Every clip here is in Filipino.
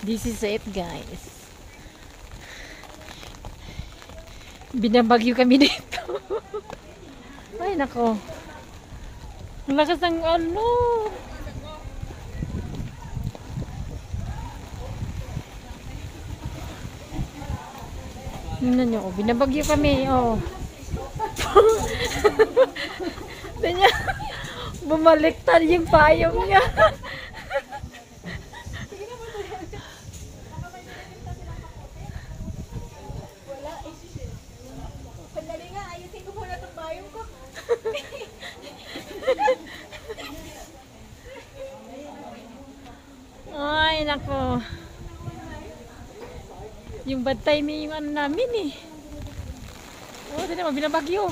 This is it, guys. Binabagyo kami dito. Ay, nako. Ang lakas ng ano. Tingnan nyo, binabagyo kami, oh. Tingnan, bumaliktad yung payong niya. Ay, nako. Yung bad timing yung ano namin eh. Oh, hindi naman binabagyo.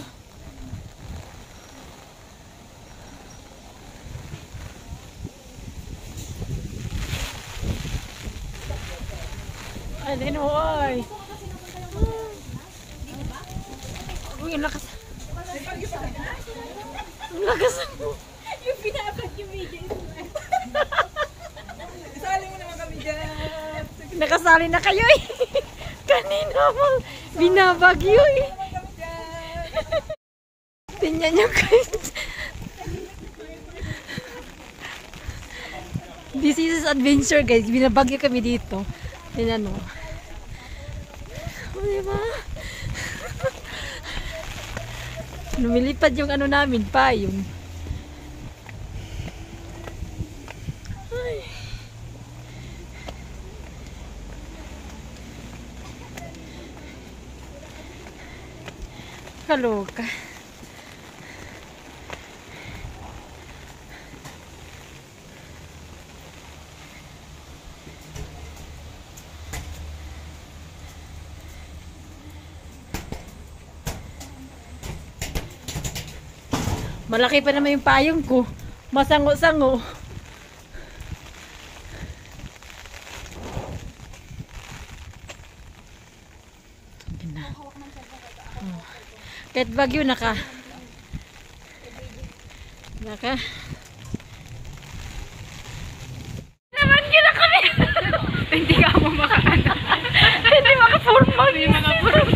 Ay, hindi naman, oy. Uy, ang lakas. Ang lakas. Yung pinapag yung video. Isali mo naman kami dyan. Nakasali na kayo eh. Kanina mo binabagyo eh. Tingnan nyo guys. This is adventure guys. Binabagyo kami dito. Tingnan mo. O diba? Lumilipad yung ano namin, payong. Ay. Kaloka. Malaki pa naman yung payong ko. Masango-sango. Oh. Kahit bagyo naka naman gila kami. Hindi ka mo makaano. Hindi maka-formal. Hindi maka-formal.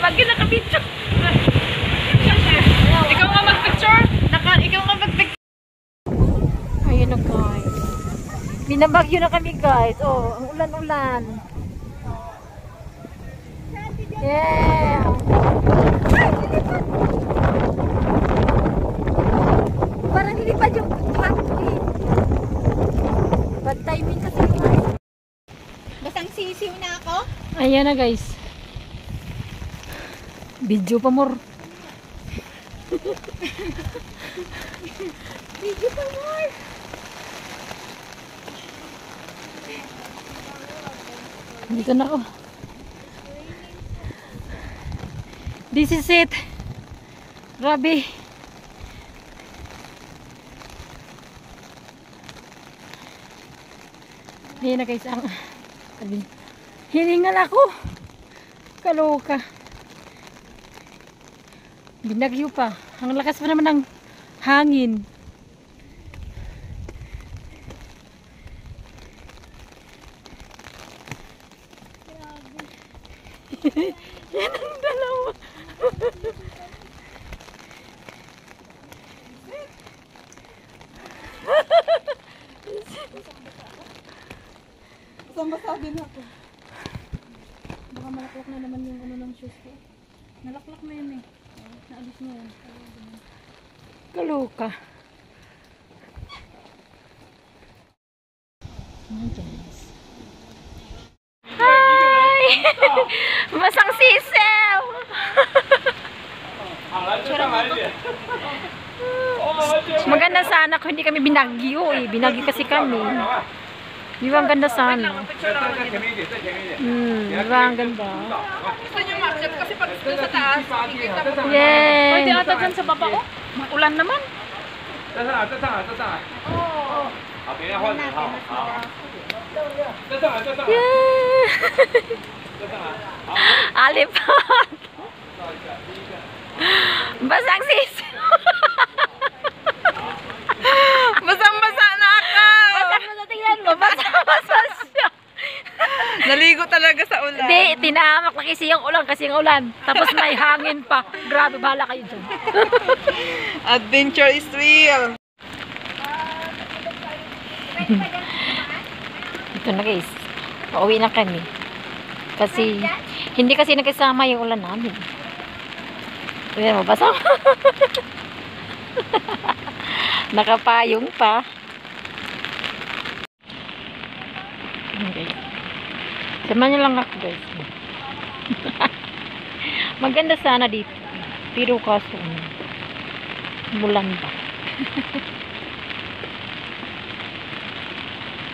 Bagyo na ka-picture. Ikaw nga mag-picture. Ikaw nga mag-picture. Ayun na guys. Binabagyo na kami guys. Oh, ang ulan-ulan. Yeah. Parang nilipad yung traffic. Bad timing kasi guys. Basang sisiw na ako. Ayan na guys. Video pa more. Video pa more. Dito na ako. This is it. Grabe. Ayan na guys. Hiningal ako. Kaloka. Binagyo pa. Ang lakas pa naman ng hangin. Yan ang dalawa. Basang-basa din ako. Baka malaklak na naman yung ano ng shoes ko. Nalaklak na yun eh. Naalis mo yun. Kaloka. Hi! Masang sisew! Maganda sana kung hindi kami binagyo eh. Binagyo kasi kami. Di ba ang ganda sana? Di ba ang ganda? Gusto nyo ma-accept kasi pag doon sa taas, kikita mo. Yay! Pwede ata dyan sa baba ko. Ulan naman. Oo. Yay! Alipad! Basang sis. Basang-basa na ako! Basang na tingnan mo. Basa siya. Naligo talaga sa ulan. Hindi, tinahamak na kasi yung ulan. Kasi yung ulan. Tapos may hangin pa. Grabe, bahala kayo dyan. Adventure is real. Ito na guys. Pauwi na kami. Kasi, hindi kasi nagkasama yung ulan namin. Tingnan mo, basa. Nakapayong pa. Okay. Samahan niyo lang ako guys. Maganda sana dito. Pero kaso, mulan ba?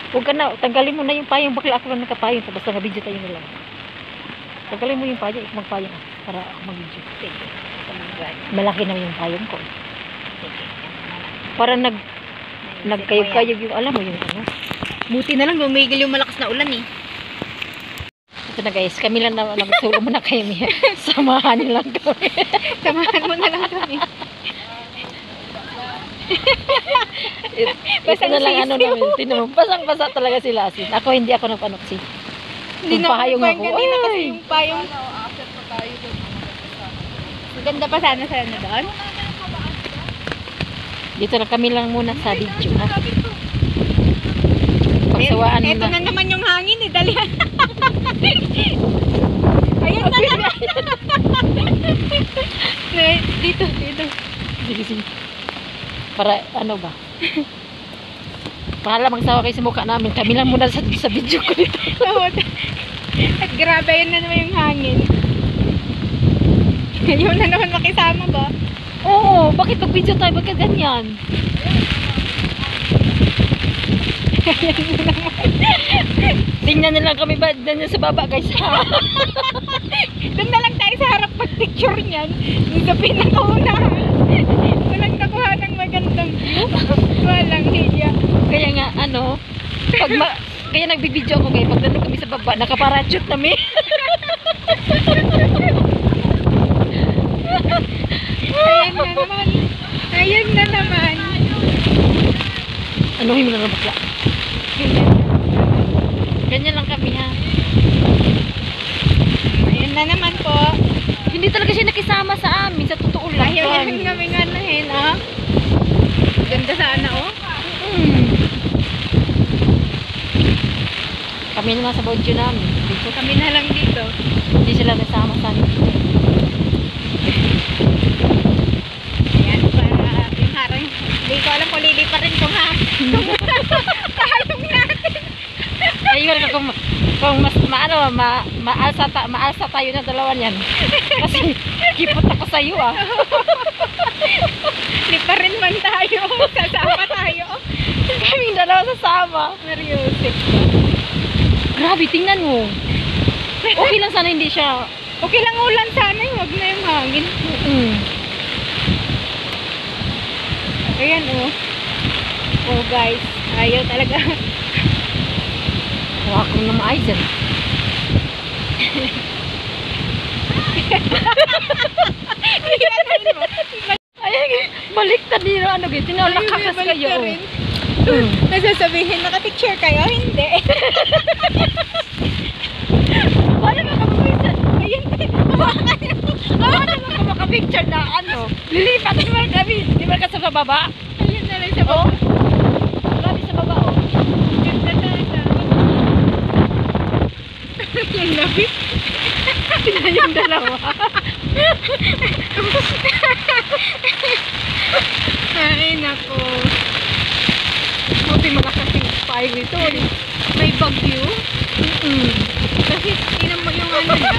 Huwag ka na, tanggalin mo na yung payong. Bakla ako lang nakapayong. Basta nga video tayo na lang. Tanggalin mo yung payong. Magpayong ako para ako mag-video. Malaki na yung payong ko. Para nagkayog-kayog yung, alam mo yung ano. Buti na lang lumigil yung malakas na ulan eh. Ito na guys, kami lang na nagsulo muna kami. Samahan niyo lang kami. Samahan mo na lang kami. Ito na lang ano namin. Tinanong, basang-basa talaga sila asin. Ako hindi ako napanoksin. Hindi Yung na payong kumain ako. kanina kasi Ay! yung payong. Maganda pa sana doon. Dito na kami lang muna sa video ha. Pagsawaan Ito muna. na naman yung hangin eh. Dali. Ayun na naman. Dito. Sige, sige. Para ano ba? Para magsawa kayo sa mukha namin. Kami lang muna sa video ko dito. At grabe yun na naman yung hangin. Yun na naman makisama ba? Oo, bakit pag video tayo? Bakit ganyan? Tingnan na lang kami ba dyan sa baba guys ha? Doon na lang tayo sa harap pag-picture niyan. Doon sa pinakaunahan. Walang nakuha ng magandang view. Walang hiya. Kaya nga ano, kaya nagbibideo ako kayo. Pag nandun kami sa baba, nakaparachute kami. Ayan na naman. Ayan na naman. Anuhin mo na lang bakla. Ganyan lang kami ha. Ayan na naman po. Hindi talaga siya nakisama sa amin. Sa totoo lang. Ayaw yan kami nga nahin, ah. Ganda sana, oh. Kami naman sa bodyo namin. Dito Kami na lang dito. hindi sila nasama sa amin. Ayan, para yung harang. Hindi ko alam kung lili pa rin kung ha. Kahayong natin. Ayun kung mas maalsa tayo na dalawa niyan. Kasi kipot ako sa iyo ah. Hindi pa rin man tayo. Sasama tayo. Kaming dalawa sasama. Seryoso. Grabe, tingnan mo. Okay lang sana hindi siya. Okay lang ulan sana, huwag na yung hangin. Ayan, oh. Oh, guys. Ayaw talaga. Huwag ko na maayos yan. Ay, baliktad din yung ano gitu. Tinalakas kayo. Nasasabihin, naka-picture kayo? Hindi. Paano ka makapicture? Ayun, Paano ka makapicture na ano? Lilipat naman kami. Di ba ka sa baba? ayun na lang sa Oo. baba. Grabe sa baba oh. Ganda talaga. Yung labi. Tingnan yung dalawa. Ay, nako. Buti malakas yung payo nito. May bagyo. Kasi, tinan mo yung ano na.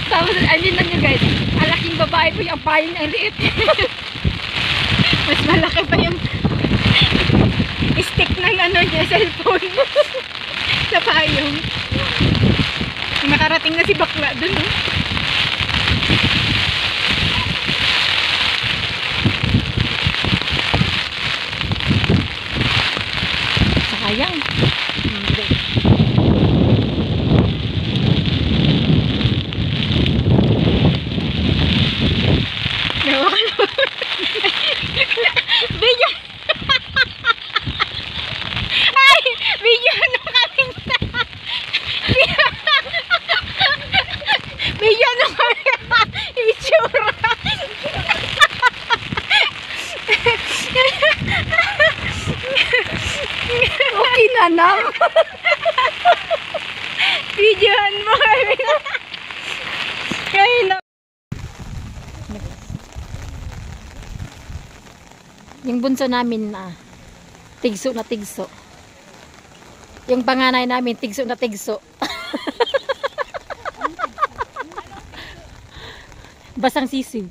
Tapos, I mean lang yun guys. Alaking babae po yung payo niya. Ang liit. Mas malaki pa yung stick ng ano niya, cellphone. Sa payong. Nakarating na si bakla dun, oh. Sayang. Video. Ay, video ano kaming video ano kami itsura. Okay na nam. Videohan mo kami. Kaya na. Yung bunso namin na tigso na tigso. Yung panganay namin tigso na tigso. Basang sisiw.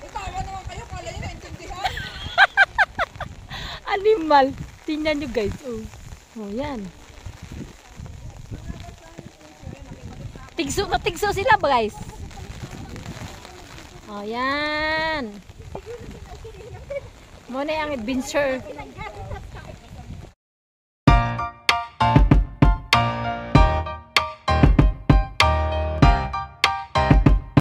Itawa naman kayo, kala nyo naintindihan. Animal. Tingnan nyo guys. Oh, oh yan. Tigso na tigso sila guys. Oh yan. Muna yung adventure.